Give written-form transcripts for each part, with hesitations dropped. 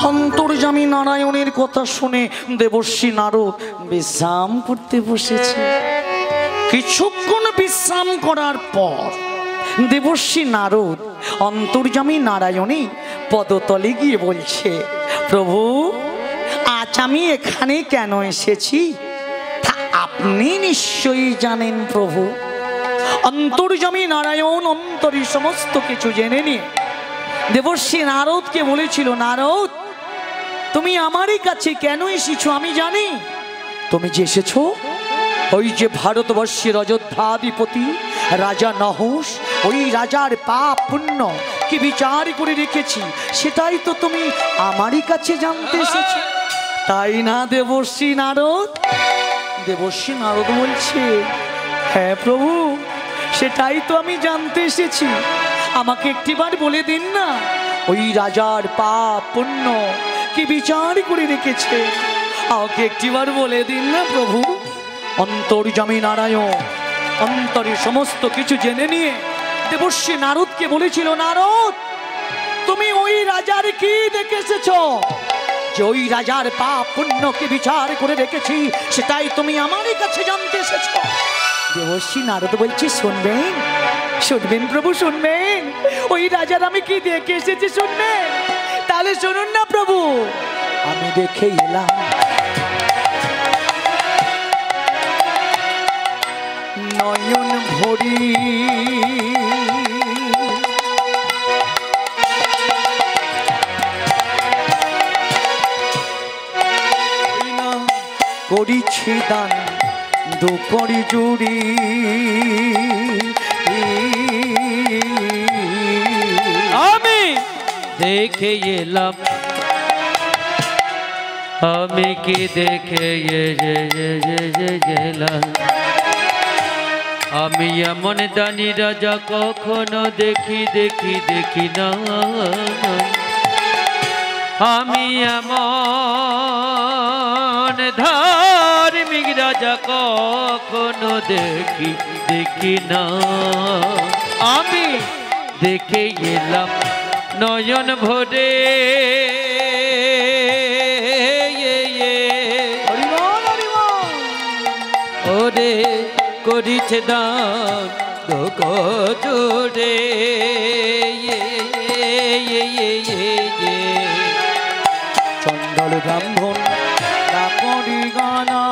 অন্তর্যামী নারায়ণের কথা শুনে দেবর্ষী নারদ বিশ্রাম করতে বসেছে। কিছুক্ষণ বিশ্রাম করার পর দেবর্ষী নারদ অন্তর্যামী নারায়ণী পদতলে গিয়ে বলছে, প্রভু আজ আমি এখানে কেন এসেছি তা আপনি নিশ্চয়ই জানেন প্রভু। অন্তর্যামী নারায়ণ অন্তরে সমস্ত কিছু জেনে নিয়ে দেবর্ষী নারদকে বলেছিল, নারদ তুমি আমারই কাছে কেন এসেছো আমি জানি। তুমি যে এসেছো ওই যে ভারতবর্ষের অযোধ্যাধিপতি রাজা নহুষ, ওই রাজার পাপ পুণ্য কি বিচার করে রেখেছি সেটাই তো তুমি আমারই কাছে জানতে এসেছো, তাই না দেবর্ষী নারদ? দেবর্ষী নারদ বলছে, হ্যাঁ প্রভু সেটাই তো আমি জানতে এসেছি। আমাকে একটিবার বলে দিন না ওই রাজার পাপ পুণ্য কি বিচার করে রেখেছে, আমাকে একটিবার বলে দিন না প্রভু। অন্তর্যামী নারায়ণ অন্তরে সমস্ত কিছু জেনে নিয়ে দেবর্ষী নারদকে বলেছিল, নারদ তুমি ওই রাজার কি দেখে এসেছো যে ওই রাজার পাপ পুণ্য কি বিচার করে রেখেছি সেটাই তুমি আমারই কাছে জানতে এসেছো। দেবর্ষী নারদ বলছি, শুনবেন শুনবেন প্রভু শুনবেন, ওই রাজার আমি কি দেখে এসেছি শুনবেন? তাহলে শুনুন না প্রভু। আমি দেখে এলাম নয়ন ভরি করিছি দান দুকরি জুড়ি, আমি দেখে এলাম, আমি কি দেখে এলাম, আমি এমন দানি রাজা কখনো দেখি না, আমি এমন ধার্মিক রাজা কখনো দেখি না, আমি দেখে এলাম নয়ন ভরে ওরে করিছে দান জোরে, চণ্ডাল ব্রাহ্মণ না করি গানা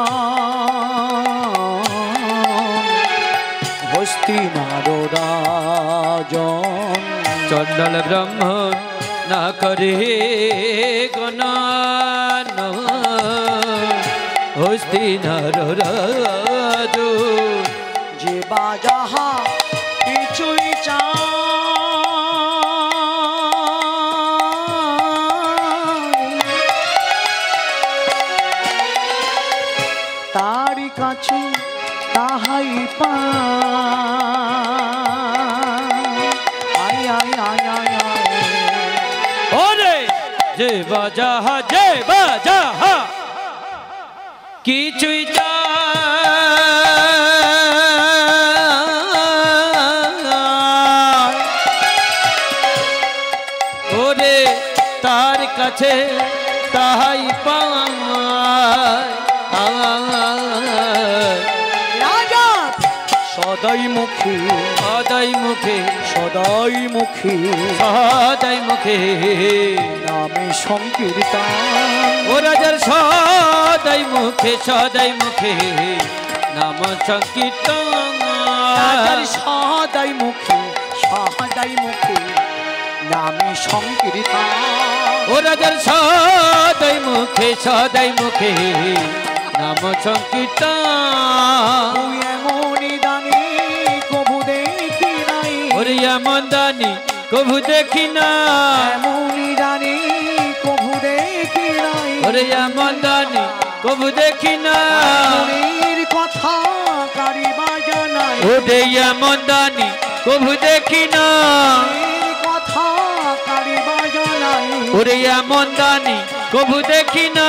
হস্তিনার রাজন, চণ্ডাল ব্রাহ্মণ না করে গণান হস্তিনার রাজ, যে বা যাহা কিছুই চায় তারই কাছে তাহাই পায়। ওরে যে বাজাহা কিছুই ওরে তার কাছে তাহাই পায়। রাজা সদাই মুখে নামে সংকীর্তন, ও রাজার সদাই মুখে নাম সংকীর্তন, সদাই মুখে নামে সংকীর্তন, ও রাজার সদাই মুখে নাম সংকীর্তন, এমনই দানি কবু দেখি নাই, ওরে এমন দানি কবু দেখি না, এমনই দানি কবু দেখি নাই, ওরে এমন দানি কবু দেখি না, মনের কথা কারিবা জানাই, ওরে এমন দানি কবু দেখি না, কথা কারিবা জানাই, ওরে এমন দানি কবু দেখি না,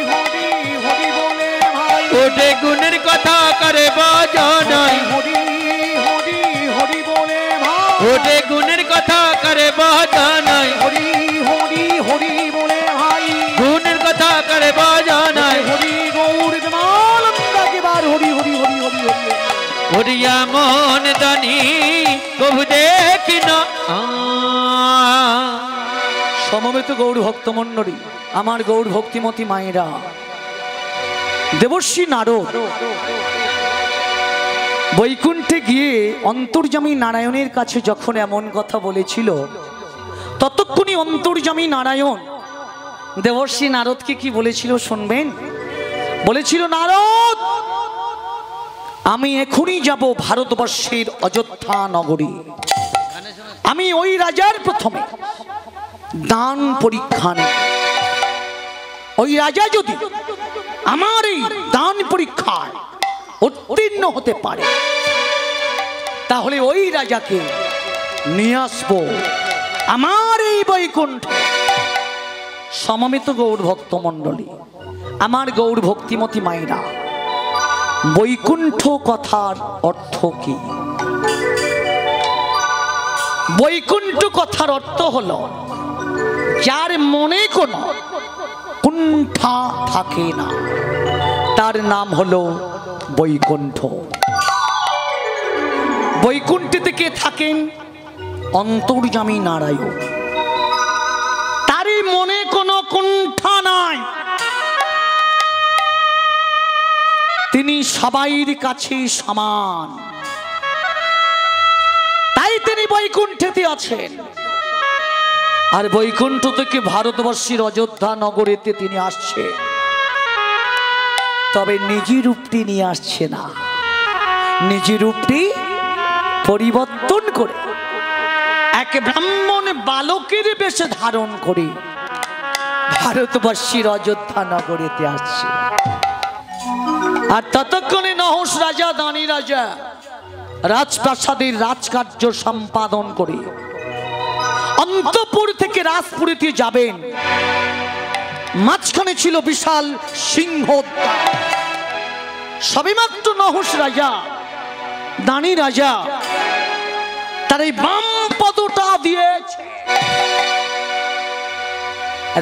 হরি হরি বলে ভাই, ওরে গুণের কথা করে বাজানাই, হরি হরি হরি বলে ভাই, ওরে গুণের কথা করে বাজানাই, হরি হরি হরি বাজানায় হরি গৌর বিমলানন্দাকেবার হরি হরি হরি হরি হরি হরিয়া মন দানি কবু দেখি না। সমবেত গৌর ভক্তমণ্ডলী, আমার গৌর ভক্তিমতী মায়েরা, দেবর্ষী নারদ বৈকুণ্ঠে গিয়ে অন্তর্যামী নারায়ণের কাছে যখন এমন কথা বলেছিল, ততক্ষণই অন্তর্যামী নারায়ণ দেবর্ষী নারদকে কি বলেছিল শুনবেন? বলেছিল, নারদ, আমি এখনই যাব ভারতবর্ষের অযোধ্যা নগরী। আমি ওই রাজার প্রথমে দান পরীক্ষা নেই। ওই রাজা যদি আমার এই দান পরীক্ষায় উত্তীর্ণ হতে পারে, তাহলে ওই রাজাকে নিয়ে আসবো আমার এই বৈকুণ্ঠে। সমবেত গৌর ভক্তমণ্ডলী, আমার গৌর ভক্তিমতী মায়েরা, বৈকুণ্ঠ কথার অর্থ কি? বৈকুণ্ঠ কথার অর্থ হলো যার মনে কোনো কুণ্ঠা থাকে না, তার নাম হলো বৈকুণ্ঠ। বৈকুণ্ঠে কে থাকেন? অন্তর্যামী নারায়ণ। তারই মনে কোনো কুণ্ঠা নাই, তিনি সবাইর কাছে সমান, তাই তিনি বৈকুণ্ঠেতে আছেন। আর বৈকুণ্ঠ থেকে ভারতবর্ষের অযোধ্যা নগরীতে তিনি আসছে, তবে নিজের রূপটি নিয়ে আসছে না, নিজের রূপটি পরিবর্তন করে এক ব্রাহ্মণ বালকের বেশে ধারণ করে ভারতবর্ষের অযোধ্যা নগরীতে আসছে। আর ততক্ষণে নহস রাজা, দানি রাজা রাজপ্রাসাদের রাজকার্য সম্পাদন করে অন্তঃপুর থেকে রাজপুরীতে যাবেন। মাঝখানে ছিল বিশাল সিংহ। সবেমাত্র নহস রাজা, দানি রাজা তার এই বাম পদটা দিয়েছে,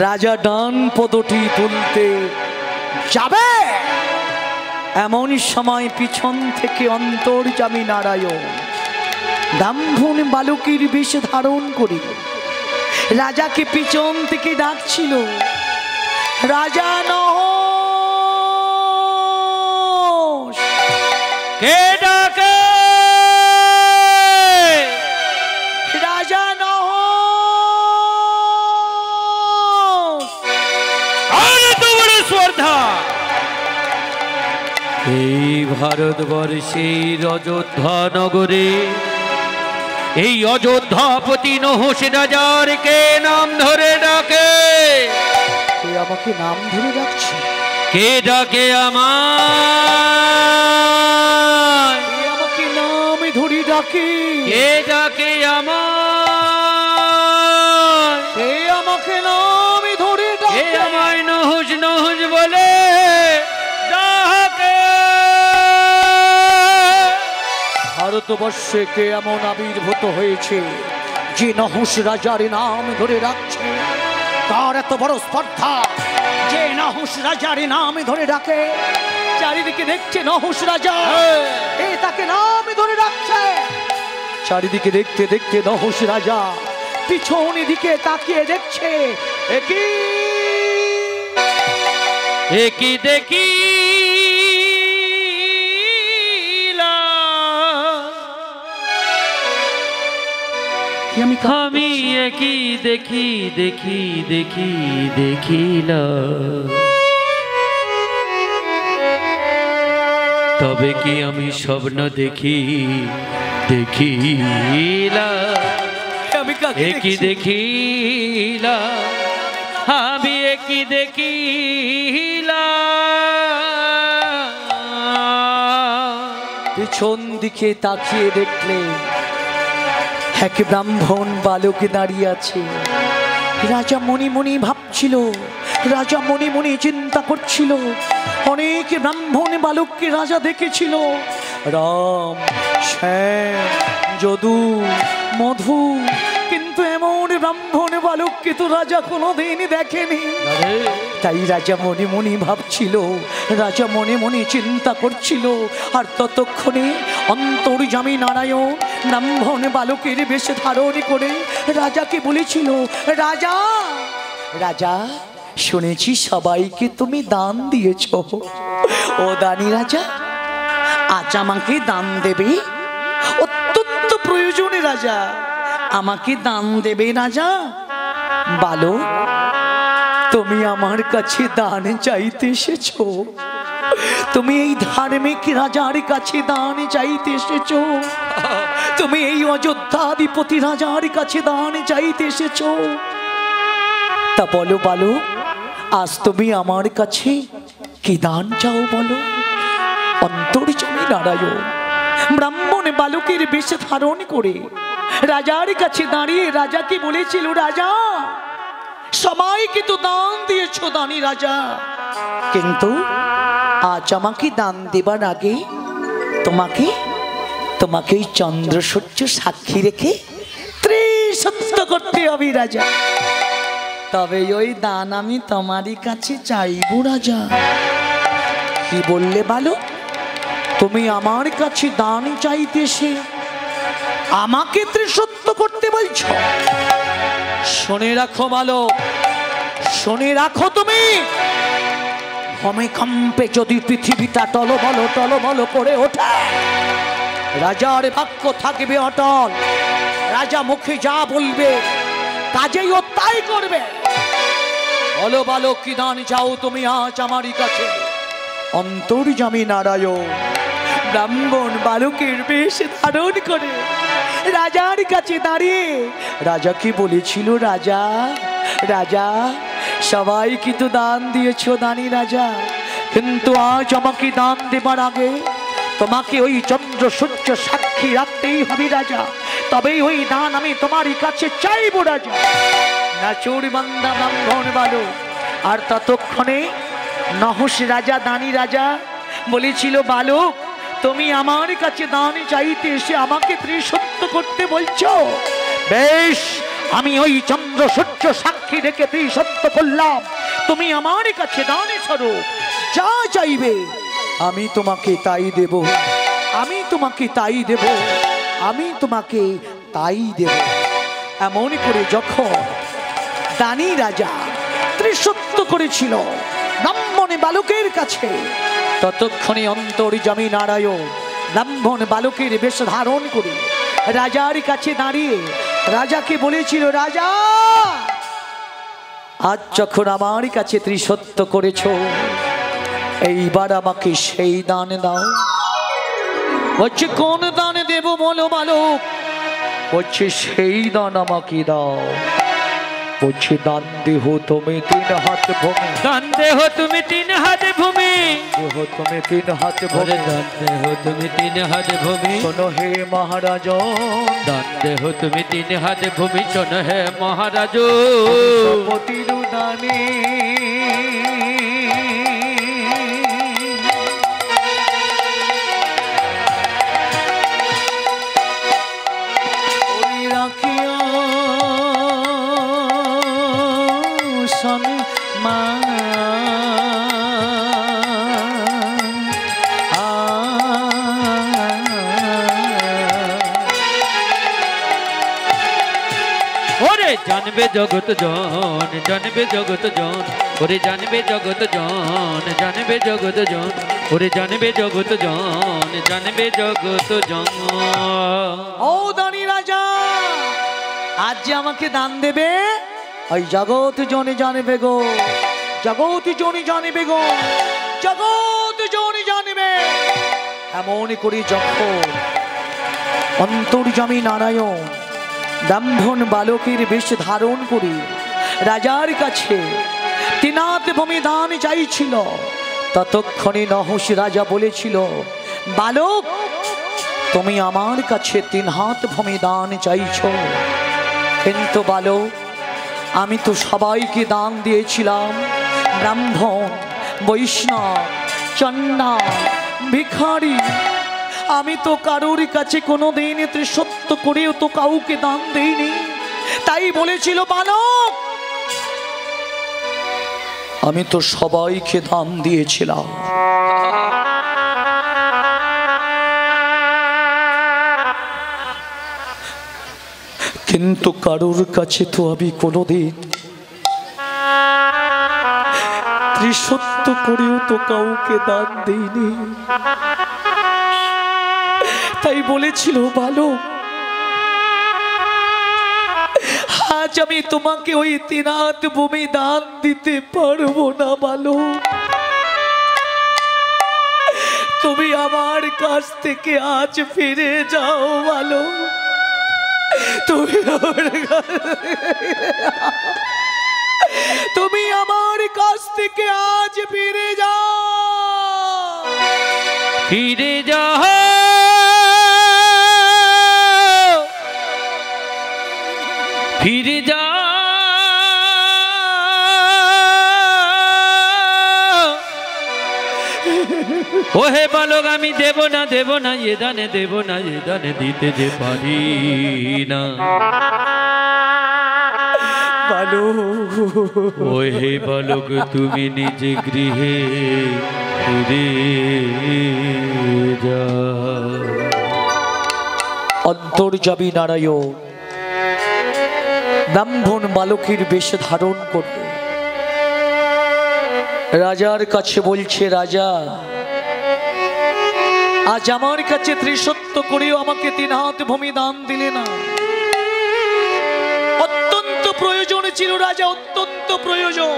রাজা ডান পদটি তুলতে যাবে, এমন সময় পিছন থেকে অন্তর্যামী নারায়ণ ব্রাহ্মণ বালকের বেশ ধারণ করে রাজাকে পিছন থেকে ডাকছিল, রাজা নহস। কে ডাকে? রাজা নহস। আরে তোমার শ্রদ্ধা এই ভারতবর্ষের অযোধ্যা নগরে, এই অযোধ্যাপতি নহস রাজার কে নাম ধরে ডাকে? কে আমাকে নাম ধরে ডাকছে? কে ডাকে আমার? কে আমাকে নাম ধরে ডাকে? কে ডাকে আমার? কে আমাকে নাম ধরে কে ডাকে? আমায় নহস নহস বলে ডাকে? ভারতবর্ষে কে এমন আবির্ভূত হয়েছে যে নহস রাজার নাম ধরে রাখছে? তার এত বড় স্পর্ধা যে নহস রাজার নাম ধরে ডাকে। চারিদিকে দেখছে নহস রাজা, এ তাকে নাম ধরে রাখছে। চারিদিকে দেখতে দেখতে নহস রাজা পিছন দিকে তাকিয়ে দেখছে, একই দেখি আমি একই দেখি দেখি দেখি দেখিল, তবে কি আমি স্বপ্ন দেখি দেখিলা? একই দেখিলা, আমি একই দেখিলা। পিছন দিকে তাকিয়ে দেখলে এক ব্রাহ্মণ বালক দাঁড়িয়ে আছে। রাজা মনে মনে ভাবছিল, রাজা মনে মনে চিন্তা করছিল। অনেক ব্রাহ্মণ বালককে রাজা দেখেছিল, রাম, শ্যাম, যদু, মধু কিন্তু এমন ব্রাহ্মণ বালককে তো রাজা কোনোদিনই দেখেনি। তাই রাজা মনে মনে ভাবছিল, রাজা মনে মনে চিন্তা করছিল। আর ততক্ষণে অন্তর্যামী নারায়ণ ব্রাহ্মণ বালকের বেশ ধারণ করে রাজাকে বলেছিল, রাজা রাজা শুনেছি সবাইকে তুমি দান দিয়েছ। ও দানি রাজা, আজ আমাকে দান দেবে? অত্যন্ত প্রয়োজনে রাজা, আমাকে দান দেবে রাজা? বালক, তুমি আমার কাছে দান চাইতে এসেছো? তুমি এই ধার্মিক রাজার কাছে দান চাইতে এসেছো? তুমি এই অযোধ্যাধিপতি রাজার কাছে দান চাইতে এসেছো? তা বলো বালক, আজ তুমি আমার কাছে কি দান চাও বলো? অন্তর্যামী নারায়ণ ব্রাহ্মণ বালকের বেশ ধারণ করে রাজার কাছে দাঁড়িয়ে রাজাকে বলেছিল, রাজা সবাইকে তো দান দিয়েছ দানি রাজা, কিন্তু আজ আমাকে দান দেবার আগে তোমাকে তোমাকে এই চন্দ্র সূর্য সাক্ষী রেখে ত্রিসত্য করতে হবে রাজা। তবে ওই দান আমি তোমারই কাছে চাইব রাজা। কি বললে বালক? তুমি আমার কাছে দান চাইতেছে, আমাকে ত্রিসত্য করতে বলছো? শুনে রাখো বালক, শুনে রাখো, তুমি ভূমিকম্পে যদি পৃথিবীটা টলবল করে ওঠে, রাজার বাক্য থাকবে অটল। রাজা মুখে যা বলবে কাজেই ও তাই করবে। বলো বালক, কি দান চাও তুমি আজ আমারই কাছে? অন্তর্যামী নারায়ণ ব্রাহ্মণ বালকের বেশ ধারণ করে রাজার কাছে দাঁড়িয়ে রাজা কি বলেছিল, রাজা রাজা সবাই কিন্তু দান দিয়েছ দানি রাজা, কিন্তু আজ আমাকে দান দেবার আগে তোমাকে ওই চন্দ্র সূর্য সাক্ষী রাখতেই হবে রাজা, তবেই ওই দান আমি তোমারই কাছে চাইব রাজা। নাচুর বান্দা ব্রাহ্মণ বালক। আর ততক্ষণে নহস রাজা দানি রাজা বলেছিল, বালক তুমি আমার কাছে দান চাইতে এসে আমাকে ত্রিসত্য করতে বলছো? বেশ, আমি ওই চন্দ্র সূর্য সাক্ষী রেখে ত্রিসত্য করলাম। তুমি আমার কাছে দানে স্বরূপ যা চাইবে আমি তোমাকে তাই দেব, আমি তোমাকে তাই দেব, আমি তোমাকে তাই দেব। এমন করে যখন দানি রাজা ত্রিসত্য করেছিল ব্রাহ্মণ বালকের কাছে, ততক্ষণে অন্তর্যামী নারায়ণ ব্রাহ্মণ বালকের বেশ ধারণ করে রাজার কাছে দাঁড়িয়ে রাজাকে বলেছিল, রাজা আজ যখন আমার কাছে ত্রিসত্য করেছ, এইবার আমাকে সেই দান দাও। বলছে, কোন দান দেব বলো বালক? বলছে, সেই দান আমাকে দাও। বলছে, দান দেহ তুমি 3 হাত ভূমি, দান দেহ তুমি 3 হাত ভূমি, দেহ তুমি 3 হাত ভূমি, দান দেহ তুমি 3 হাত ভূমি, শোনো হে মহারাজ, দান দেহ তুমি 3 হাত ভূমি, শোনো হে মহারাজ, পতির দানে রাখিয়া সম্মান ওরে জানবে জগত জন, জানবে জগত জন, ওরে জানবে জগত জন, জানবে জগত জন, ওরে জানবে জগত জন, জানবে জগত জন। ও দানি রাজা, আজ যে আমাকে দান দেবে, ওই জগৎ জনে জানবে গো, জগৎ জনে জানবে গো, জগৎ জনে জানবে। এমন করে যখন অন্তর্যামী নারায়ণ ব্রাহ্মণ বালকের বেশ ধারণ করে রাজার কাছে 3 হাত ভূমি দান চাইছিল, ততক্ষণে নহস রাজা বলেছিল, বালক তুমি আমার কাছে 3 হাত ভূমি দান চাইছ, কিন্তু বালক আমি তো সবাইকে দান দিয়েছিলাম, ব্রাহ্মণ বৈষ্ণব চন্ডা ভিখারি, আমি তো কারোর কাছে কোনোদিন ত্রিসত্য করেও তো কাউকে দান দেইনি। তাই বলেছিল, বালক আমি তো সবাইকে দান দিয়েছিলাম, কিন্তু কারোর কাছে তো আমি কোনোদিন ত্রিসত্য করেও তো কাউকে দান দিইনি। তাই বলেছিল, বালক আজ আমি তোমাকে ওই 3 হাত ভূমি দান দিতে পারবো না বালক। তুমি আমার কাছ থেকে আজ ফিরে যাও বালক, তুমি আমার কাছ থেকে আজ ফিরে যাও, ফিরে যাও, ফিরে যাও। ওহে বালক আমি দেব না এ দানে দেব না, এ দানে দিতে যে পারি না বালক। ওহে বালক তুমি নিজে গৃহে ফিরে যাও। অন্তর্যামী নারায়ণ ব্রাহ্মণ বালকের বেশ ধারণ করে রাজার কাছে বলছে, রাজা আজ আমার কাছে ত্রিসত্য করেও আমাকে 3 হাত ভূমি দান দিলে না। অত্যন্ত প্রয়োজন ছিল রাজা, অত্যন্ত প্রয়োজন।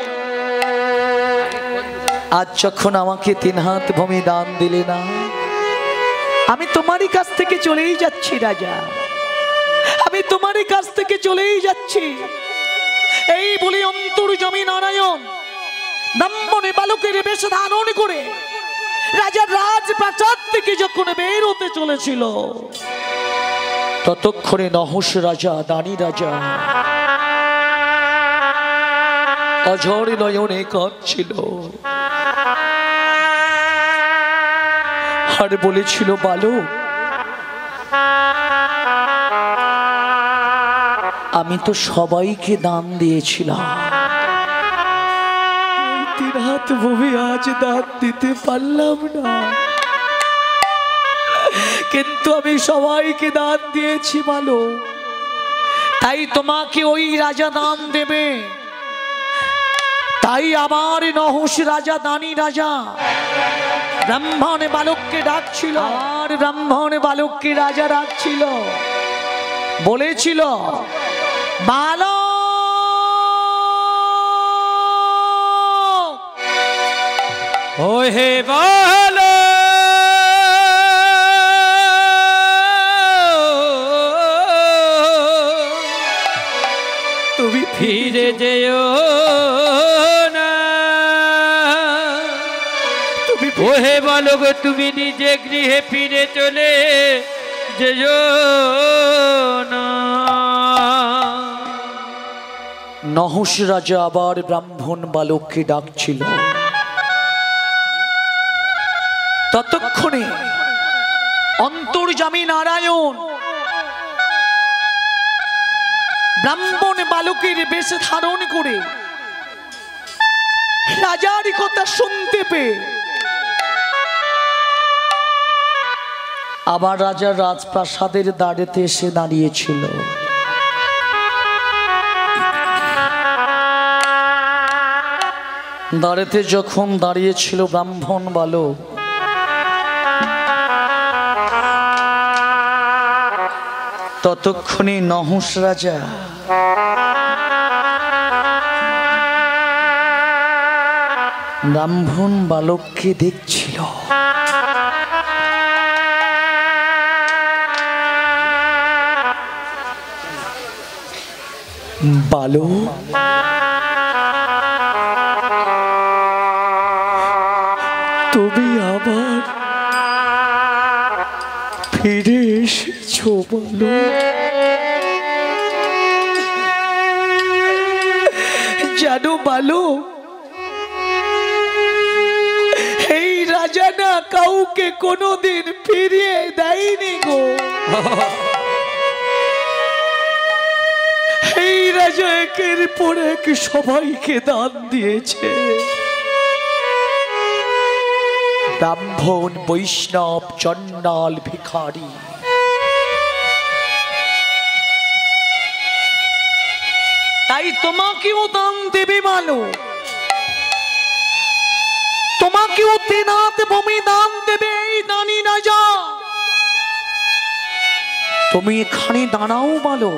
আজ যখন আমাকে 3 হাত ভূমি দান দিলে না, আমি তোমারই কাছ থেকে চলেই যাচ্ছি রাজা, আমি তোমারই কাছ থেকে চলেই যাচ্ছি। এই বলে অন্তর্যামী নারায়ণ ব্রাহ্মণে বালকের বেশ ধারণ করে রাজার রাজপ্রাসাদ থেকে যখন বের হতে চলেছিল, ততক্ষণে নহস রাজা, দানি রাজা অঝর নয়নে কাঁদছিল আর বলেছিল, বালক আমি তো সবাইকে দান দিয়েছিলাম, 3 হাত ভূমি আজ দান দিতে পারলাম না, কিন্তু আমি সবাইকে দান দিয়েছি বালক, তাই তোমাকে ওই রাজা দান দেবে। তাই আমার নহস রাজা, দানি রাজা ব্রাহ্মণ বালককে ডাকছিল, আর ব্রাহ্মণ বালককে রাজা ডাকছিল, বলেছিল, বালক ওহে বালক তুমি ফিরে যেও না, ওহে বালক তুমি নিজে গৃহে ফিরে চলে যেও না। নহস রাজা আবার ব্রাহ্মণ বালককে ডাকছিল। ততক্ষণে অন্তর্যামী নারায়ণ ব্রাহ্মণ বালকের বেশ ধারণ করে রাজার কথা শুনতে পেয়ে আবার রাজার রাজপ্রাসাদের দ্বারেতে এসে দাঁড়িয়েছিল। দ্বারেতে যখন দাঁড়িয়েছিল ব্রাহ্মণ বালক, ততক্ষণে নহস রাজা ব্রাহ্মণ বালককে দেখছিল। বালক তুমি আবার ফিরে এসেছো বালক, জানো বালক এই রাজা না কাউকে কোনোদিন ফিরিয়ে দেয়নি গো, এই রাজা একের পর এক সবাইকে দান দিয়েছে। ব্রাহ্মণ, বৈষ্ণব, চণ্ডাল, ভিখারি। তাই তোমাকেও দান দেবে মানো, তোমাকেও 3 হাত ভূমি দান দেবে এই দানি রাজা। তুমি এখানে দাঁড়াও বলো,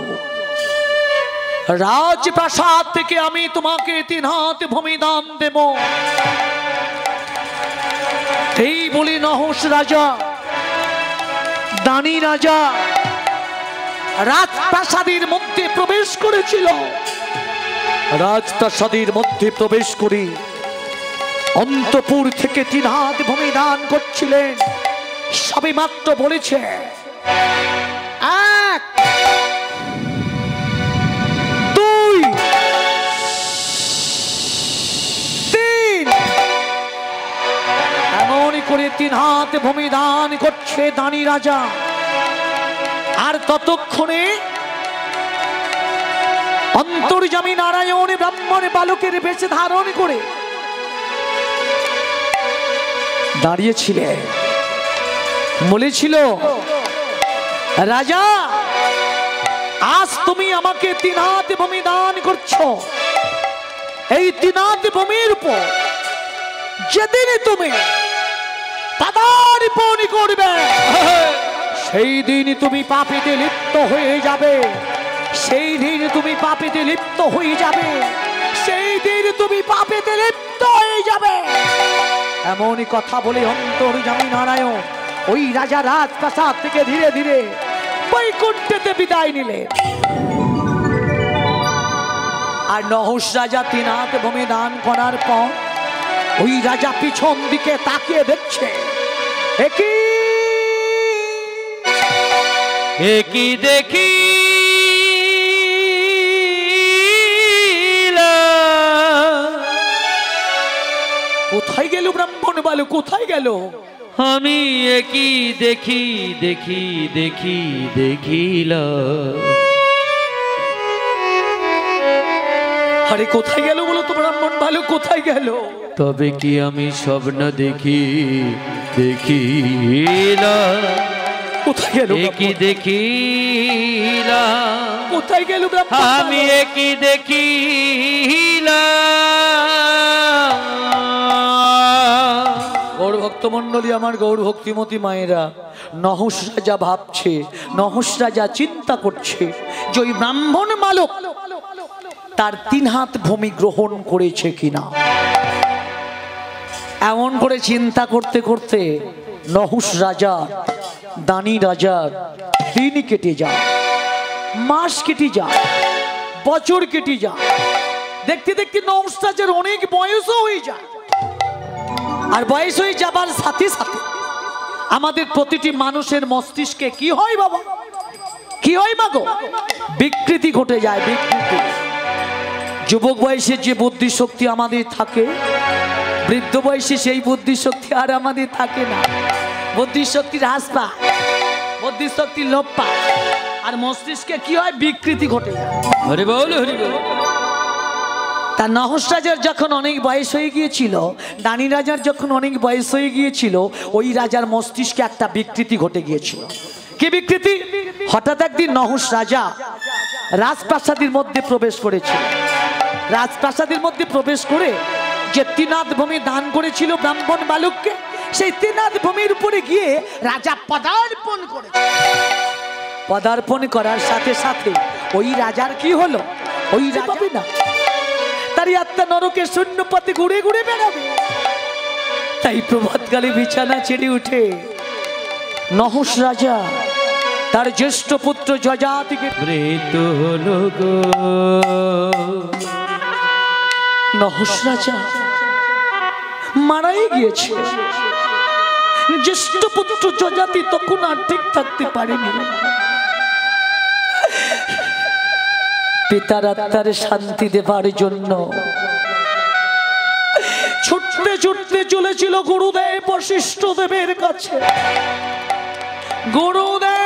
রাজপ্রাসাদ থেকে আমি তোমাকে 3 হাত ভূমি দান দেব। এই বলে নহস রাজা, দানি রাজা রাজপ্রাসাদের মধ্যে প্রবেশ করেছিল। রাজপ্রাসাদের মধ্যে প্রবেশ করে অন্তপুর থেকে 3 হাত ভূমি দান করছিলেন। সবে মাত্র বলেছে 1 2 3, এমন করে 3 হাত ভূমি দান করছে দানি রাজা। আর ততক্ষণে অন্তর্যামী নারায়ণ ব্রাহ্মণ বালকের বেশে ধারণ করে দাঁড়িয়েছিলেন। বলেছিল, রাজা আজ তুমি আমাকে 3 হাত ভূমি দান করছো। এই 3 হাত ভূমির উপর যেদিন তুমি পদার্পণ করবে সেই দিন তুমি পাপেতে লিপ্ত হয়ে যাবে। সেই দিন তুমি পাপেতে লিপ্ত হয়ে যাবে। সেই দিন তুমি পাপেতে লিপ্ত হয়ে যাবে। এমনই কথা বলে অন্তর্যামী নারায়ণ ওই রাজা রাজপ্রাসাদ থেকে ধীরে ধীরে বৈকুণ্ঠেতে বিদায় নিলেন। আর নহস রাজা 3 হাত ভূমি দান করার পর ওই রাজা পিছন দিকে তাকিয়ে দেখছে, একই দেখি কোথায় গেল ব্রাহ্মণ বালক, কোথায় গেল? আমি একই দেখি দেখি দেখি দেখিলা। আরে কোথায় গেল বলো তো ব্রাহ্মণ বালক, কোথায় গেল? তবে কি আমি স্বপ্ন দেখি দেখিলা? কোথায় গেল? একই দেখিলা। কোথায় গেল ব্রাহ্মণ? আমি একই দেখিলা। গৌর ভক্তমণ্ডলী, আমার গৌর ভক্তিমতী মায়েরা, নহস রাজা ভাবছে, নহস রাজা চিন্তা করছে যে ওই ব্রাহ্মণ বালক তার 3 হাত ভূমি গ্রহণ করেছে কিনা। এমন করে চিন্তা করতে করতে নহস রাজা, দানি রাজার দিন কেটে যায়, মাস কেটে যায়, বছর কেটে যায়। দেখতে দেখতে নহস রাজার অনেক বয়সও হয়ে যায়। আর বয়স হয়ে যাবার সাথে সাথে আমাদের প্রতিটি মানুষের মস্তিষ্কে কি হয় বাবা, কি হয় মাগো? বিকৃতি ঘটে যায়, বিকৃতি। যুবক বয়সে যে বুদ্ধি শক্তি আমাদের থাকে, বৃদ্ধ বয়সে সেই বুদ্ধি শক্তি আর আমাদের থাকে না। বুদ্ধি শক্তি হ্রাস পায়, বুদ্ধি শক্তি লোপ পায়, আর মস্তিষ্কে কি হয়? বিকৃতি ঘটে যায়। হরি বল, হরি বল। তার নহস রাজার যখন অনেক বয়স হয়ে গিয়েছিল, দানি রাজার যখন অনেক বয়স হয়ে গিয়েছিল, ওই রাজার মস্তিষ্কে একটা বিকৃতি ঘটে গিয়েছিল। কি বিকৃতি? হঠাৎ একদিন নহস রাজা রাজপ্রাসাদের মধ্যে প্রবেশ করেছিল। রাজপ্রাসাদের মধ্যে প্রবেশ করে যে 3 হাত ভূমি দান করেছিল ব্রাহ্মণ বালককে, সেই 3 হাত ভূমির উপরে গিয়ে রাজা পদার্পণ করেছে। পদার্পণ করার সাথে সাথে ওই রাজার কি হলো? ওই রাজা না, তার আত্মা নরকে শূন্য পথে ঘুরে ঘুরে বেড়াবে। তাই প্রভাতকালে বিছানা ছেড়ে উঠে নহস রাজা তার জ্যেষ্ঠ পুত্র যজাতিকে মৃত হলো গো। নহস রাজা মারাই গিয়েছে। জ্যেষ্ঠ পুত্র যজাতি তখন আর ঠিক থাকতে পারেনি। পিতার আত্মার শান্তি দেবার জন্য ছুটতে ছুটতে চলেছিল গুরুদেব বশিষ্ঠ দেবের কাছে। গুরুদেব,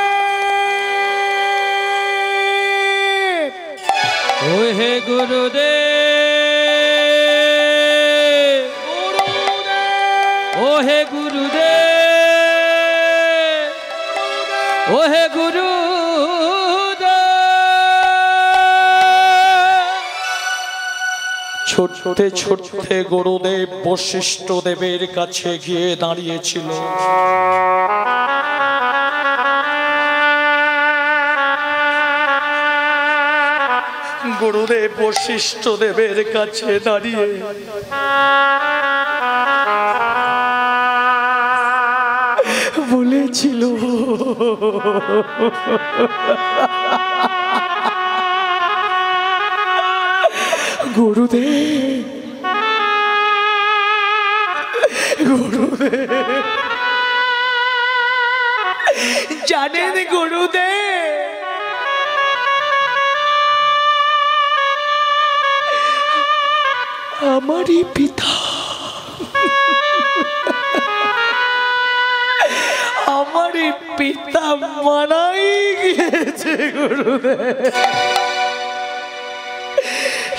ও হে গুরুদেব, ও হে গুরুদেব, ও হে গুরুদেব। ছুটতে ছুটতে গুরুদেব বশিষ্ঠ দেবের কাছে গিয়ে দাঁড়িয়েছিল। গুরুদেব বশিষ্ঠ দেবের কাছে দাঁড়িয়ে বলেছিল, গুরুদেব, গুরুদেব জানেন গুরুদেব, আমারই পিতা, আমারই পিতা মারাই গিয়েছে গুরুদেব।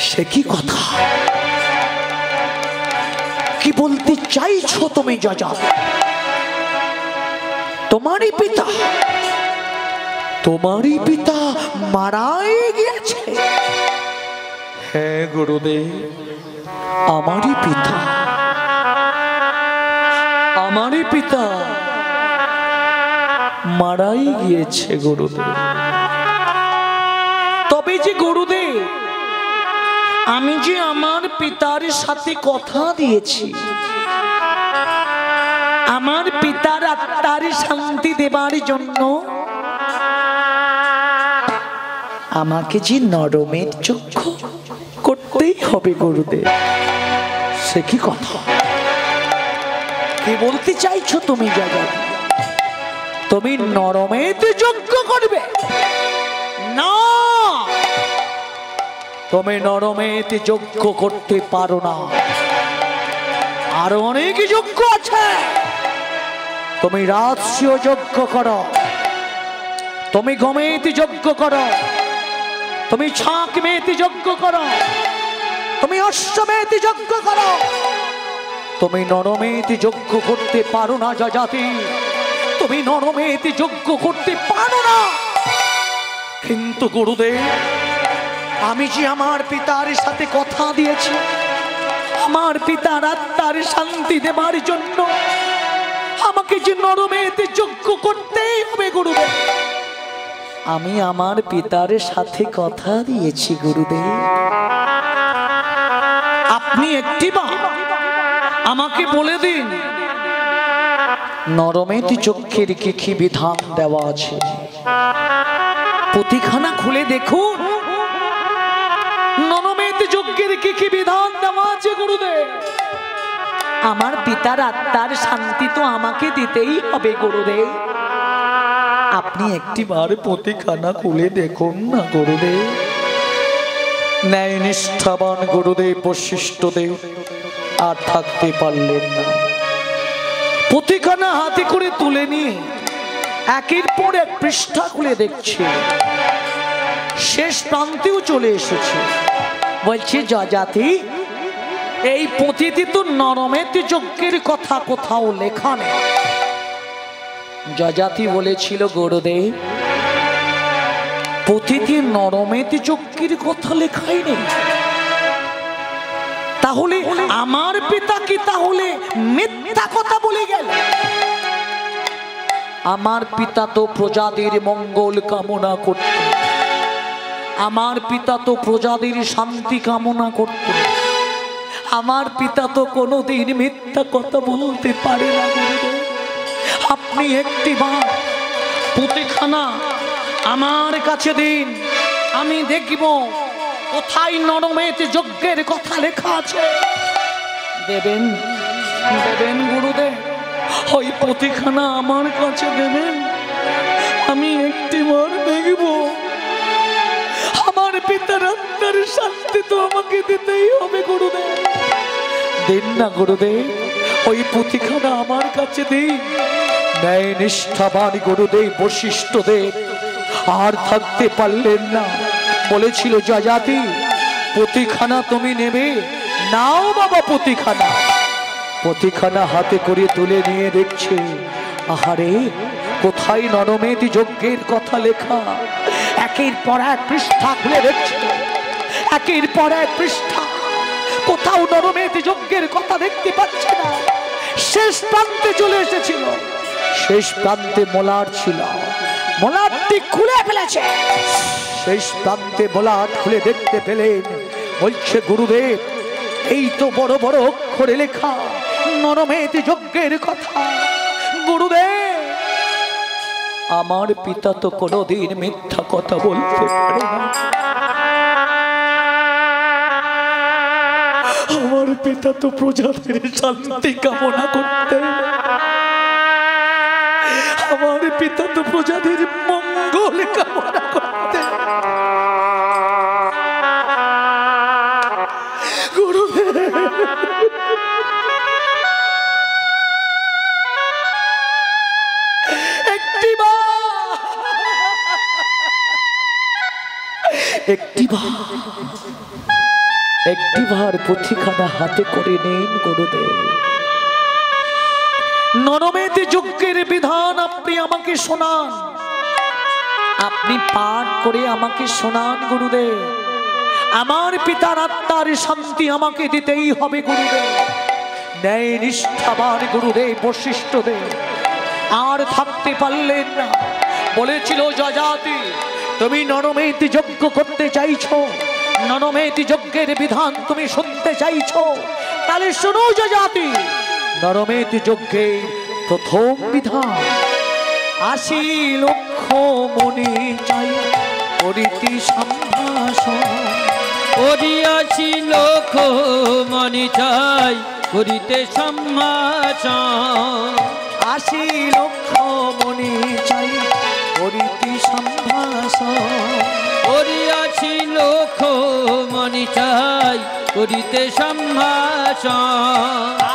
সে কি কথা, কি বলতে চাইছো তুমি যাজা? তোমারই পিতা, তোমারই পিতা মারাই গিয়েছে? হ্যাঁ গুরুদেব, আমারই পিতা, আমারই পিতা মারাই গিয়েছে গুরুদেব। তবে যে গুরুদেব, আমি যে আমার পিতার সাথে কথা দিয়েছি, আমার পিতার আত্মার শান্তি দেবার জন্য আমাকে যে নরমের চক্ষু করতেই হবে গুরুদেব। সে কি কথা, কি বলতে চাইছো তুমি যাজা? তুমি নরমেতে যজ্ঞ করবে না? তুমি নরমেতে যজ্ঞ করতে পারো না, আরো অনেক যজ্ঞ আছে। তুমি রাজস্বীয় যজ্ঞ করো, তুমি গমেতে যজ্ঞ করো, তুমি ছাক মেতে যজ্ঞ করো, তুমি অশ্বমেতে যজ্ঞ করো, তুমি নরমেতে যজ্ঞ করতে পারো না যাজাতি। তুমি নরমেতে যজ্ঞ করতে পারো না। কিন্তু গুরুদেব, আমি যে আমার পিতার সাথে কথা দিয়েছি, আমার পিতার আত্মার শান্তি দেবার জন্য আমাকে যে নরমেতে যজ্ঞ করতেই হবে গুরুদেব। আমি আমার পিতার সাথে কথা দিয়েছি গুরুদেব। আপনি একটিবার আমাকে বলে দিন, নরমেতে যজ্ঞের কি কি বিধান দেওয়া আছে? পুঁথিখানা খুলে দেখুন, নরমেতে যজ্ঞের কি কি বিধান দেওয়া আছে গুরুদেব। আমার পিতার আত্মার শান্তি তো আমাকে দিতেই হবে গুরুদেব। আপনি একটিবার পুঁথিখানা খুলে দেখুন না গুরুদেব। ন্যায় নিষ্ঠাবান গুরুদেব বশিষ্ঠ দেব আর থাকতে পারলেন না। পুঁথিখানা হাতে করে তুলে নিয়ে একের পর এক পৃষ্ঠা খুলে দেখছে, শেষ প্রান্তেও চলে এসেছে। বলছে, যাজাতি, এই পুঁথিতে তো নরমেতে যজ্ঞের কথা কোথাও লেখা নেই। যাজাতি বলেছিল, গুরুদেব, পুঁথিতে নরমেতে যজ্ঞের কথা লেখাই নেই। তাহলে আমার পিতা কি তাহলে মিথ্যা কথা বলে গেল? আমার পিতা তো প্রজাদের মঙ্গল কামনা করত, আমার পিতা তো প্রজাদের শান্তি কামনা করত, আমার পিতা তো কোনোদিন মিথ্যা কথা বলতে পারে না গুরুদেব। আপনি একটিবার পুঁথিখানা আমার কাছে দিন, আমি দেখব কোথায় নরমেতে যজ্ঞের কথা লেখা আছে। দেবেন, দেবেন গুরুদেব, ওই পুঁথিখানা আমার কাছে দেবেন, আমি একটিবার দেখব। আমার পিতার আত্মার শান্তি তো আমাকে দিতেই হবে গুরুদেব। দিন না গুরুদেব, ওই পুঁথিখানা আমার কাছে দিন। ন্যায় নিষ্ঠাবান গুরুদেব বশিষ্ঠ দেব আর থাকতে পারলেন না। বলেছিল, যাজাতি, প্রতিখানা তুমি নেবে? নাও বাবা প্রতিখানা। প্রতিখানা হাতে করে তুলে নিয়ে দেখছে, আহারে কোথায় নরমেধ যজ্ঞের কথা লেখা। একের পর এক পৃষ্ঠা খুলে দেখছে, একের পর এক পৃষ্ঠা, কোথাও নরমেধ যজ্ঞের কথা দেখতে পাচ্ছে না। শেষ প্রান্তে চলে এসেছিল, শেষ প্রান্তে মলাট ছিল, মলাটটি খুলে ফেলেছে। শেষ প্রান্তে মলাট খুলে দেখতে পেলেন, বলছে গুরুদেব এই তো বড় বড় অক্ষরে লেখা নরমেধ যজ্ঞের কথা। গুরুদেব আমার পিতা তো কোনোদিন মিথ্যা কথা বলতে পারে না। আমার পিতা তো প্রজাদের শান্তি কামনা করতেন, আমার পিতা তো প্রজাদের মঙ্গল কামনা করতেন। গুরুদেব একটিবার প্রতিখানা হাতে করে নিন গুরুদেব। নরমেধ যজ্ঞের বিধান আপনি আমাকে শোনান, আপনি পাঠ করে আমাকে শোনান গুরুদেব। আমার পিতার আত্মার শান্তি আমাকে দিতেই হবে গুরুদেব। ন্যায় নিষ্ঠাবান গুরুদেব বশিষ্ঠদেব আর থাকতে পারলেন না, বলেছিল যজাতি তুমি নরমেধ যজ্ঞ করতে চাইছো, নরমেধ যজ্ঞের বিধান তুমি শুনতে চাইছো, তাহলে শোনো যজাতি। নরমেধ যজ্ঞের প্রথম বিধান, ৮০ লক্ষ মণি চাই করিতে সম্ভাষণ। ৮০ লক্ষ মণি চাই করিতে সম্ভাষণ। ৮০ লক্ষ মণি চাই করিতে সম্ভাষণ। ৮০ লক্ষ মণি চাই করিতে সম্ভাষণ।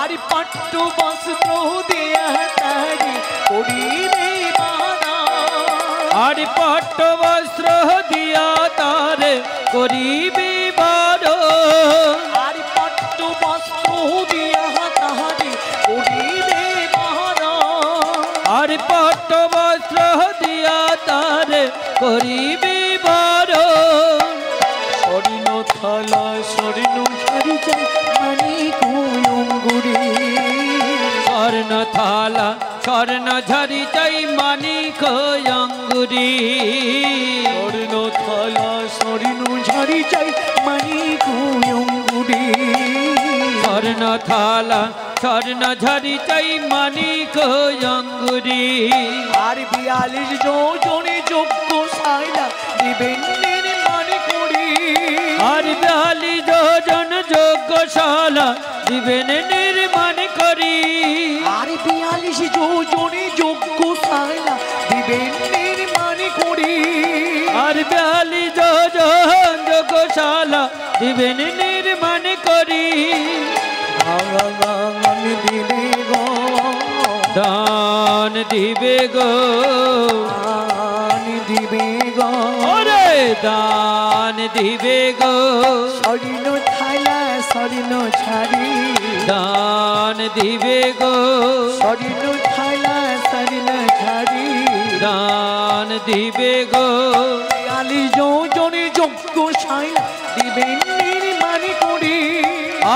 আর পট্টু বস্ত্র দিয়া তারি করিবে বারণ। আর পট্টু বস্ত্র দিয়া তারে করিবে বারণ। আর পট্টু বস্ত্র দিয়া তারি করিবে বারণ। আর পট্টু বস্ত্র দিয়া তারে করিবে বারণ। স্বর্ণ থালা স্বর্ণ ঝাড়ি চাই মানিক অঙ্গুরি। স্বর্ণ থালা স্বর্ণ ঝাড়ি চাই মানিক অঙ্গুরি। স্বর্ণ থালা স্বর্ণ ঝাড়ি চাই মানিক অঙ্গুরি। স্বর্ণ থালা স্বর্ণ ঝাড়ি চাই মানিক অঙ্গুরি। আর ৪২ যোজনে যোগ্য সাইলা দিবেন নির্মাণ করি। আর ৪২ যোজন যজ্ঞশালা দিবেন নির্মাণ করি। আর ৪২ যোজনে যোগ্য সাইলা দিবেন নির্মাণ করি। আর ৪২ যোজন যজ্ঞশালা দিবেন নির্মাণ করি। দান দিবে গো, দান দিবে গো, দান দিবে গো, ওরে দান দিবে গো। স্বর্ণ থালা স্বর্ণ ঝাড়ি, দান দিবে গো। স্বর্ণ থালা স্বর্ণ ঝাড়ি, দান দিবে গো। ৪২ যোজনে যোগ্য সাইলা দিবেন নির্মাণ করি।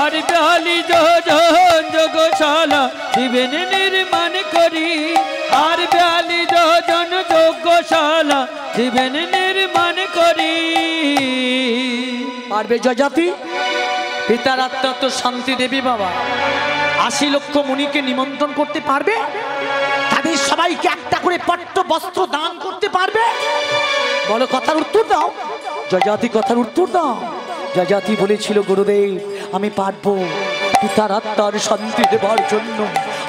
আর ৪২ যোজন যজ্ঞশালা দিবেন নির্মাণ করি। আর ৪২ যোজন যজ্ঞশালা দিবেন নির্মাণ করি। পারবে যজাতি? পিতার আত্মা তো শান্তি দেবী বাবা ৮০ লক্ষ মুনিকে নিমন্ত্রণ করতে পারবে? তাদের সবাইকে একটা করে পট্ট বস্ত্র দান করতে পারবে? বলো, কথার উত্তর দাও যজাতি, কথার উত্তর দাও। যজাতি বলেছিল গুরুদেব আমি পারবো, পিতার আত্মার শান্তি দেবার জন্য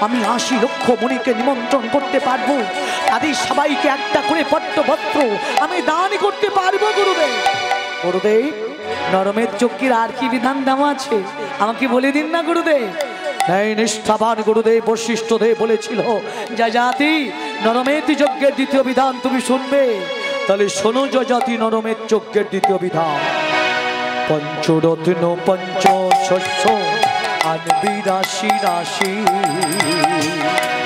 আমি ৮০ লক্ষ মুনিকে নিমন্ত্রণ করতে পারবো, তাদের সবাইকে একটা করে পট্ট বস্ত্র আমি দান করতে পারবো গুরুদেব। গুরুদেব নরমেধ যজ্ঞের আর কি বিধান দেওয়া আছে আমাকে বলে দিন না গুরুদেব। ন্যায় নিষ্ঠাবান গুরুদেব বশিষ্ঠদেব বলেছিল যজাতি নরমেধ যজ্ঞের দ্বিতীয় বিধান তুমি শুনবে, তাহলে শোনো যজাতি নরমেধ যজ্ঞের দ্বিতীয় বিধান। পঞ্চরত্ন পঞ্চ শস্য আনবি রাশি রাশি।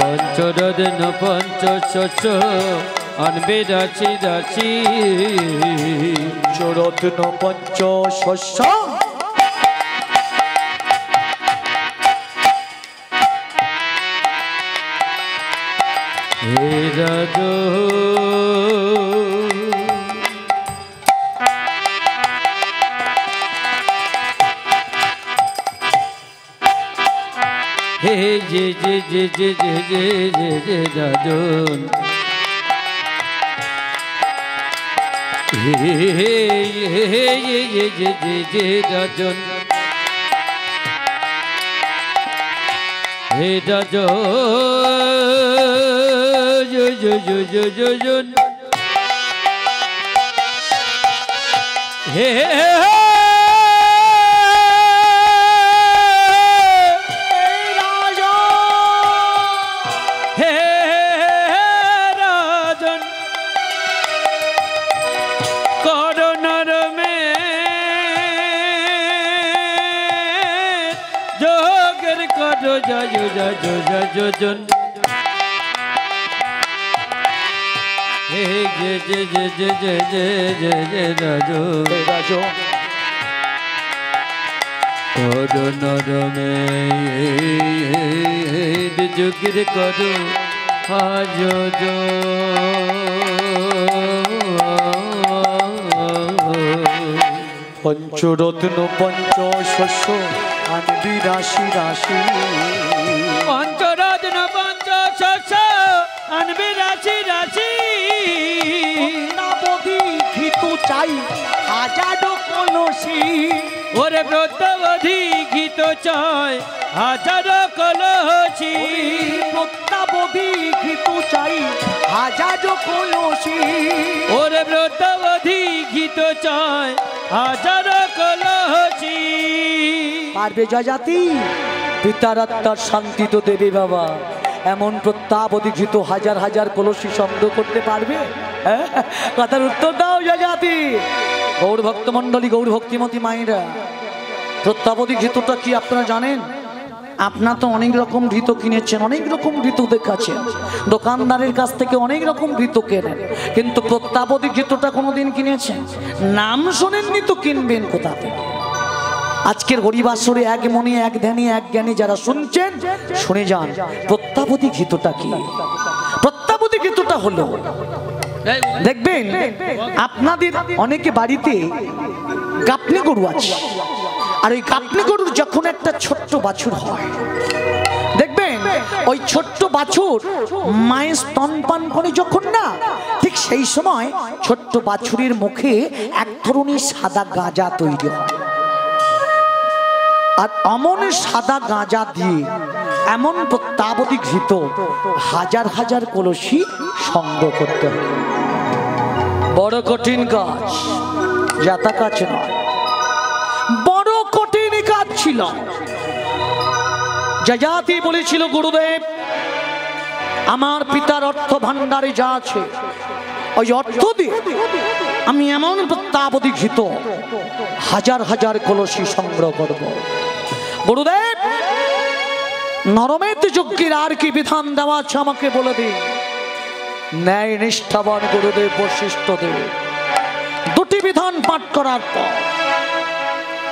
পঞ্চরত্ন পঞ্চ শস্য আনবে রাশি রাশি। পঞ্চরত্ন পঞ্চ শস্য হে রাজো হে যে যে যে যে যে যে যে যে রাজন হে হে হে যে যে যে যে রাজন হে রাজন হে যোজন হে যে যে যে যে যে যে যে যে রাজো রাজো করো নরমে যোগের করো আজ পঞ্চরত্ন পঞ্চ শস্য আনবি রাশি রাশি। পঞ্চরত্ন পঞ্চ শস্য আনবি রাশি রাশি। নাবধি ঘিত চাই হাজারো কলসি। ওরে ব্রতবধি ঘিত চাই হাজারো কলসি। প্রত্যাবধি ঘিত চাই হাজারো কলসি। ওরে ব্রতবধি ঘিত চাই হাজারো কলসি। পারবে জয়জাতি? পিতার আত্মার শান্তি তো দেবে বাবা। এমন প্রত্যাবধিঘিত হাজার হাজার কলসি সংগ্রহ করতে পারবে? কথার উত্তর দাও জয়জাতি। গৌর ভক্ত মন্ডলী, গৌর ভক্তিমতী মায়েরা, প্রত্যাবধিঘিতটা কি আপনারা জানেন? আপনার তো অনেক রকম ঘৃত কিনেছেন, অনেক রকম ঘৃত দেখাচ্ছেন, দোকানদারের কাছ থেকে অনেক রকম ঘৃত কেনেন, কিন্তু প্রত্যাবধিঘিতটা কোনোদিন কিনেছেন? নাম শোনেননি তো কিনবেন কোথা থেকে? আজকের হরিবাসরে এক মনে এক ধ্যানে এক জ্ঞানে যারা শুনছেন শুনে যান প্রত্যাবধিঘিতটা কি। প্রত্যাবধিঘিতটা হলো, দেখবেন আপনাদের অনেকে বাড়িতে গাপনি গরু আছে, আর ওই গাপনি গরুর যখন একটা ছোট্ট বাছুর হয়, দেখবেন ওই ছোট্ট বাছুর মায়ের স্তনপান করে যখন না, ঠিক সেই সময় ছোট্ট বাছুরের মুখে এক ধরনের সাদা গাঁজা তৈরি হয়। আর অমন সাদা গাঁজা দিয়ে এমন প্রত্যাবধিঘিত হাজার হাজার কলসি সংগ্রহ করতে হবে। বড় কঠিন কাজ, যাতা কাজ নয়, বড় কঠিন কাজ ছিল। যযাতি বলেছিল, গুরুদেব আমার পিতার অর্থ ভান্ডারে যা আছে ওই অর্থ দিয়ে আমি এমন প্রত্যাবধিঘিত হাজার হাজার কলসি সংগ্রহ করব। গুরুদেব নরমেত যজ্ঞের আর কি বিধান দেওয়া আছে আমাকে বলে দিন। ন্যায় নিষ্ঠাবান গুরুদেব বশিষ্ঠ দেব দুটি বিধান পাঠ করার পর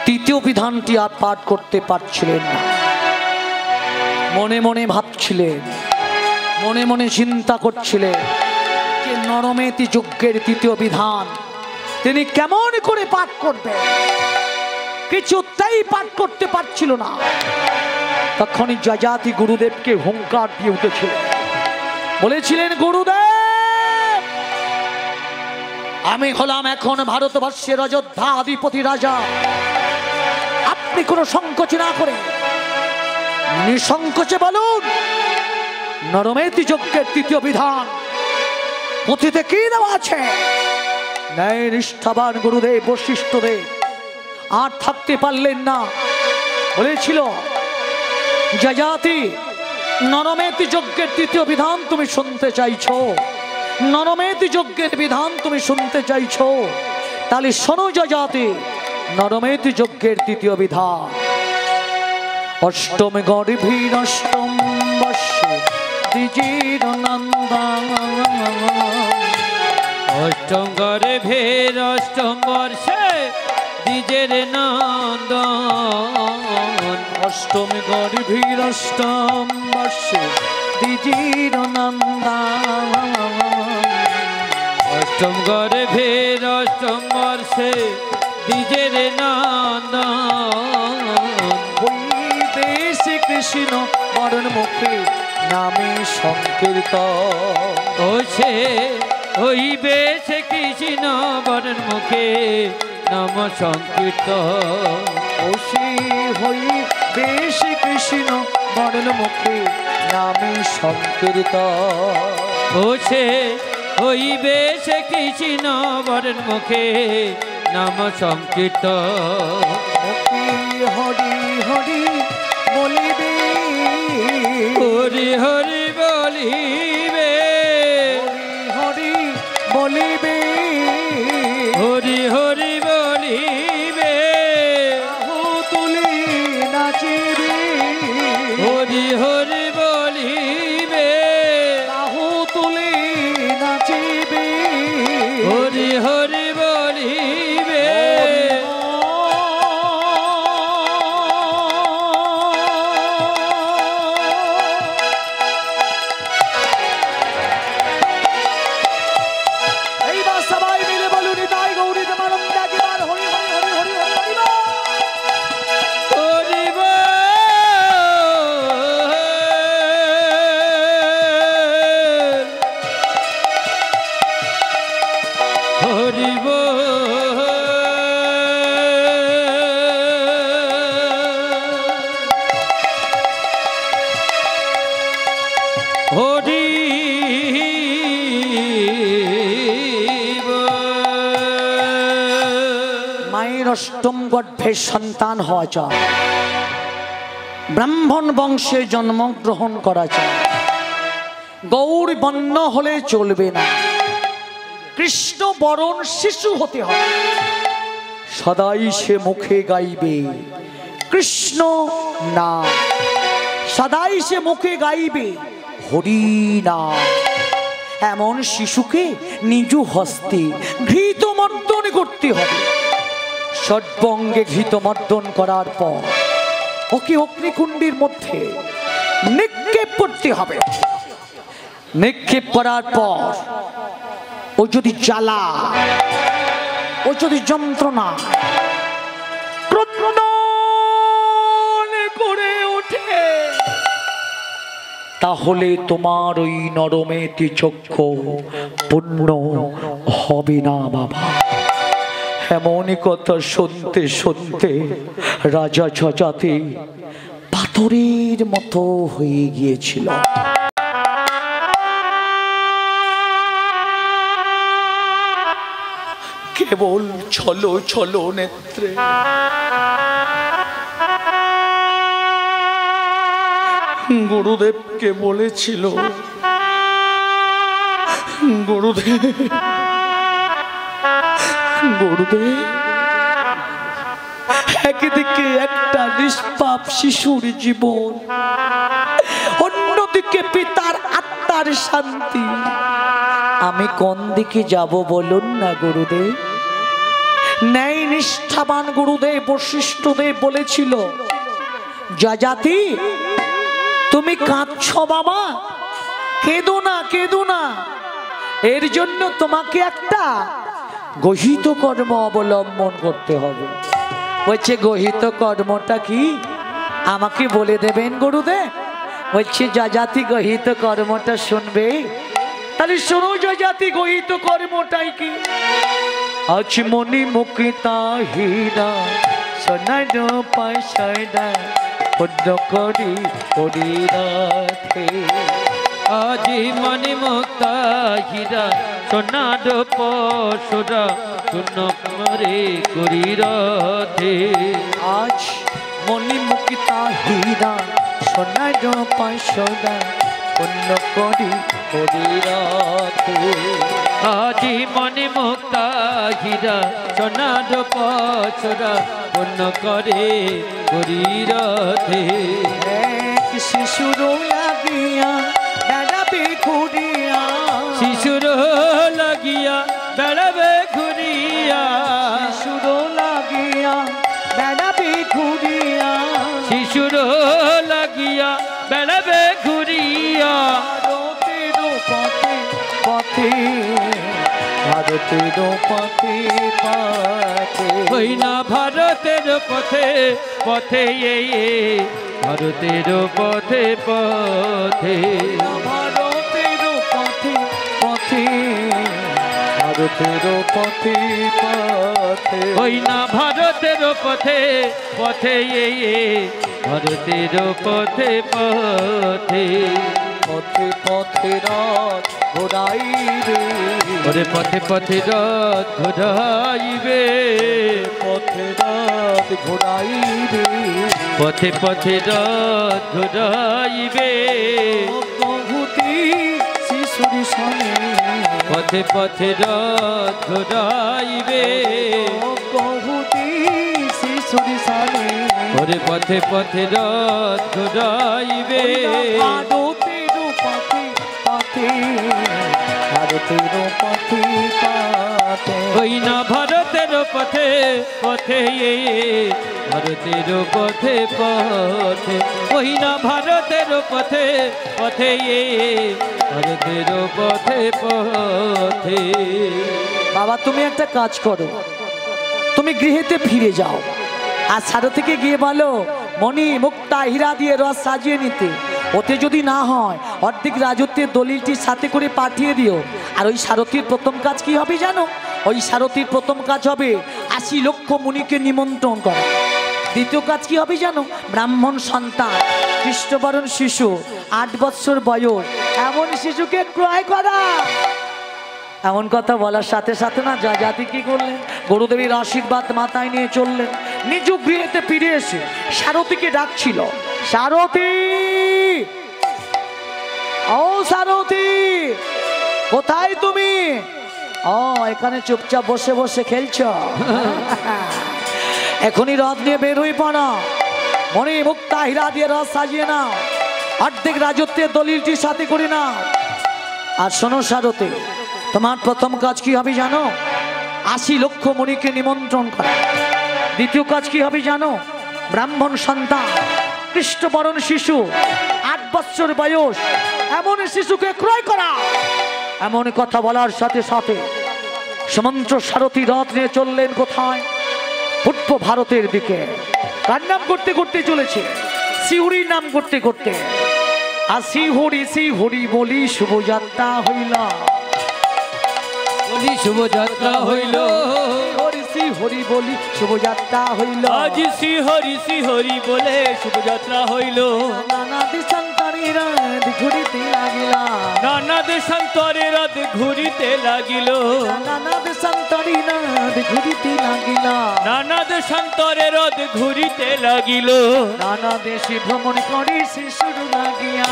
তৃতীয় বিধানটি আর পাঠ করতে পারছিলেন না। মনে মনে ভাবছিলেন, মনে মনে চিন্তা করছিলেন যে নরমেতি যজ্ঞের তৃতীয় বিধান তিনি কেমন করে পাঠ করবেন, কিছুতেই পাঠ করতে পারছিল না। তখনই যযাতি গুরুদেবকে হুঙ্কার দিয়ে উঠেছিলেন, বলেছিলেন, গুরুদেব আমি হলাম এখন ভারতবর্ষের অযোধ্যা অধিপতি রাজা, আপনি কোনো সংকোচ না করে নিঃসংকোচে বলুন নরমেতি যজ্ঞের তৃতীয় বিধান পুঁথিতে কি দেওয়া আছে। ন্যায় নিষ্ঠাবান গুরুদেব বশিষ্ঠ দেব আর থাকতে পারলেন না, বলেছিল, যযাতি নরমেতি যজ্ঞের তৃতীয় বিধান তুমি শুনতে চাইছো, নরমেতি যজ্ঞের বিধান তুমি শুনতে চাইছো, তাহলে শোনো যযাতি, নরমেতি যজ্ঞের তৃতীয় বিধান। অষ্টমে গর্ভীর অষ্টম বর্ষে দ্বিজের নন্দন। অষ্টম গর্ভের অষ্টম বর্ষে দ্বিজের নন্দন। অষ্টমে গর্ভীর অষ্টম বর্ষে দ্বিজের নন্দন। অষ্টম গর্ভের অষ্টম বর্ষে দ্বিজের নন্দন। হইবে শ্রীকৃষ্ণ বরণ মুখে নামে সংকীর্তন। ও সে হইবে সে কৃষ্ণ বরণ মুখে নাম সংকীর্তন। ও সে হইবে শ্রীকৃষ্ণ বরণ মুখে নামে সংকীর্তন। ও সে হইবে সে কৃষ্ণ বরণ মুখে নাম সংকীর্তন। মুখে হরি হরি বলিবে, হরি হরি বলিবে, হরি বলিবে, হরি হরি বলিবে, বাহু তুলি নাচিবে, হরি হরি বলিবে, বাহু তুলি নাচিবে, হরি হরি বলিবে। এইবার সবাই মিলে বলুন তাই গৌরী তোমার একবার হরি হরি হরি হরি হরি হরি বল। হরি বল, হরি বল, হরি মায়ের অষ্টম গর্ভের সন্তান হওয়া চায়, ব্রাহ্মণ বংশে জন্মগ্রহণ করা চায়। গৌর বর্ণ হলে চলবে না, কৃষ্ণ বরণ শিশু হতে হবে। সদাই সে মুখে গাইবে কৃষ্ণ নাম, সদাই সে মুখে গাইবে হরি নাম। এমন শিশুকে নিজ হস্তে ঘৃতমর্দন করতে হবে। সর্বঙ্গে ঘৃতমর্দন করার পর ওকে অগ্নিকুণ্ডের মধ্যে নিক্ষেপ করতে হবে। নিক্ষেপ করার পর ও যদি জ্বালা, ও যদি যন্ত্রণা ক্রন্দন করে ওঠে, তাহলে তোমার ওই নরমেতি চক্ষু পূর্ণ হবে না বাবা। এমনই কথা শুনতে শুনতে রাজা যযাতি পাথরের মতো হয়ে গিয়েছিল। কেবল ছলো ছলো নেত্রে গুরুদেবকে বলেছিল, গুরুদেব গুরুদেব, একদিকে একটা নিষ্পাপ শিশুর জীবন, অন্যদিকে পিতার আত্মার শান্তি, আমি কোন দিকে যাব বলুন না গুরুদেব। ন্যায় নিষ্ঠাবান গুরুদেব বশিষ্ঠদেব বলেছিল, যযাতি তুমি কাঁদছো বাবা, কেঁদো না কেঁদো না, এর জন্য তোমাকে একটা গহিত কর্ম অবলম্বন করতে হবে। বলছে গহিত কর্মটা কি আমাকে বলে দেবেন গুরুদেব? বলছে যযাতি গহিত কর্মটা শুনবে, তাহলে শোনো যযাতি গহিত কর্মটাই কি। আজ মনি মুকিতা হীরা সোনার পয়সা পদ্ম করি করি রাখে। আজি মনি মুক্তা হীরা সোনার পশুরা শূন্য করে করি রাধে। আজ মনি মুকিতা হীরা সোনার পয়সা পদ্ম করি করি রাখে। আজি মনে মুক্তা হীরা সোনার পছরা পূর্ণ করে গরিরথে এক শিশুর লাগিয়া বেড়াবে ঘুরিয়া শিশুর লাগিয়া বেড়াবে ঘুরিয়া শিশুর লাগিয়া বেড়াবে ঘুরিয়া শিশুর লাগিয়া বেড়াবে ঘুরিয়া ভারতের পথে পথে হই না ভারতের পথে পথে ভারতের পথে পথে ভারতের পথে পথে ভারতের পথে পথে হই না ভারতের পথে পথে ভারতের পথে পথে পথে পথে রথ ঘোড়াইবে ওরে পথে পথে রথ ঘোড়াইবে পথে রথ ঘোড়াইবে পথে পথে রথ ঘোড়াইবে বহুতি শিশুরি সনে পথে পথে রথ ঘোড়াইবে বহুতি শিশুরি সনে ওরে পথে পথে রথ ঘোড়াইবে ভারতের পথে পথে ভারতের পথে পথে ওই না ভারতের পথে পথে ভারতের পথে পথে ওই না ভারতের পথে পথে ভারতের পথে পথে বাবা তুমি একটা কাজ করো, তুমি গৃহেতে ফিরে যাও আর সারথীকে গিয়ে বলো মণি মুক্তা হীরা দিয়ে রথ সাজিয়ে নিতে। ওতে যদি না হয় অর্ধেক রাজত্বের দলিলটির সাথে করে পাঠিয়ে দিও। আর ওই সারথীর প্রথম কাজ কি হবে জানো? ওই সারথীর প্রথম কাজ হবে ৮০ লক্ষ মুনিকে নিমন্ত্রণ করা। দ্বিতীয় কাজ কি হবে জানো? ব্রাহ্মণ সন্তান খ্রিস্টবরণ শিশু ৮ বৎসর বয়স এমন শিশুকে ক্রয় করা। এমন কথা বলার সাথে সাথে না জাতি কি করলেন, গুরুদেবীর আশীর্বাদ মাথায় নিয়ে চললেন। নিজ গৃহেতে ফিরে এসে সারথীকে ডাকছিল, সারথী, ও সারথী, কোথায় তুমি? ও এখানে চুপচাপ বসে বসে খেলছ? এখনই রথ নিয়ে বের হয়ে পড়া, মণি মুক্তা হীরা দিয়ে রথ সাজিয়ে নাও, অর্ধেক রাজত্বের দলিলটি সাথে করে নাও। আর শোনো সারথী, তোমার প্রথম কাজ কি হবে জানো? ৮০ লক্ষ মুনিকে নিমন্ত্রণ করা। দ্বিতীয় কাজ কি হবে জানো? ব্রাহ্মণ সন্তান খ্রিস্টবরণ শিশু ৮ বৎসর বয়স এমন শিশুকে ক্রয় করা। এমন কথা বলার সাথে সাথে সমন্ত্র সারথী রথ নিয়ে চললেন কোথায়? পূর্ব ভারতের দিকে। কার নাম করতে করতে চলেছে? শিউরির নাম করতে করতে। আর শ্রী হরি বলি শুভযাত্রা হইল, বলি শুভযাত্রা হইল, শ্রী হরি বলি শুভযাত্রা হইল। আজ শ্রী হরি বলে শুভযাত্রা হইল। নানা দেশান্তরে রথ ঘুরিতে লাগিল, নানা দেশান্তরে রথ ঘুরিতে লাগিল, নানা দেশান্তরে রথ ঘুরিতে লাগিল, নানা দেশান্তরে রথ ঘুরিতে লাগিল। নানা দেশে ভ্রমণ করে শিশুর লাগিয়া,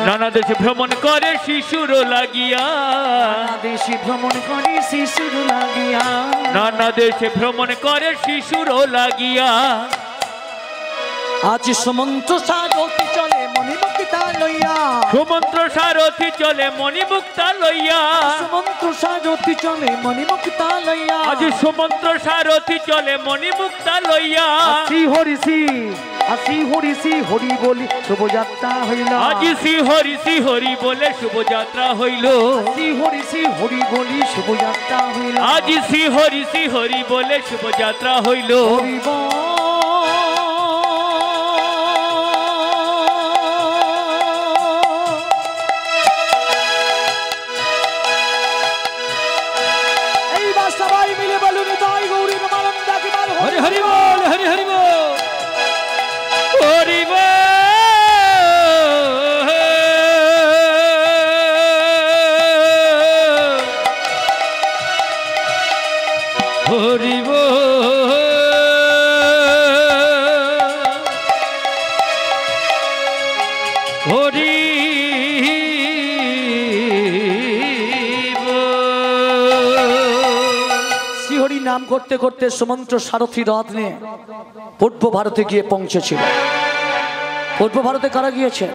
নানা দেশে ভ্রমণ করে শিশুর লাগিয়া, নানা দেশে ভ্রমণ করে শিশুর লাগিয়া, নানা দেশে ভ্রমণ করে শিশুর লাগিয়া। আজ সমন্ত্র সারথি চলে মণিমুক্তা লইয়া, সুমন্ত্র সারথি চলে মণিমুক্তা লইয়া, সমন্ত্র সারথি চলে মণিমুক্তা লইয়া। আজ সুমন্ত্র সারথি চলে মণিমুক্তা লইয়া। শ্রী হরি বলি শুভযাত্রা হইল, আজ শ্রী হরি বলে শুভযাত্রা হইল, শ্রী হরি বলি শুভযাত্রা হইল। আজ শ্রী হরি বলে শুভযাত্রা হইল। হরি বল। এইবার সবাই মিলে বলুন জয় গৌরী রমানন্দা কি বল। হরি হরি বল, হরি হরি বল, হরি বল, হরি বল, হরি বল। নাম করতে করতে সুমন্ত্র সারথী রথ নিয়ে পূর্ব ভারতে গিয়ে পৌঁছেছিল। পূর্ব ভারতে কারা গিয়েছে?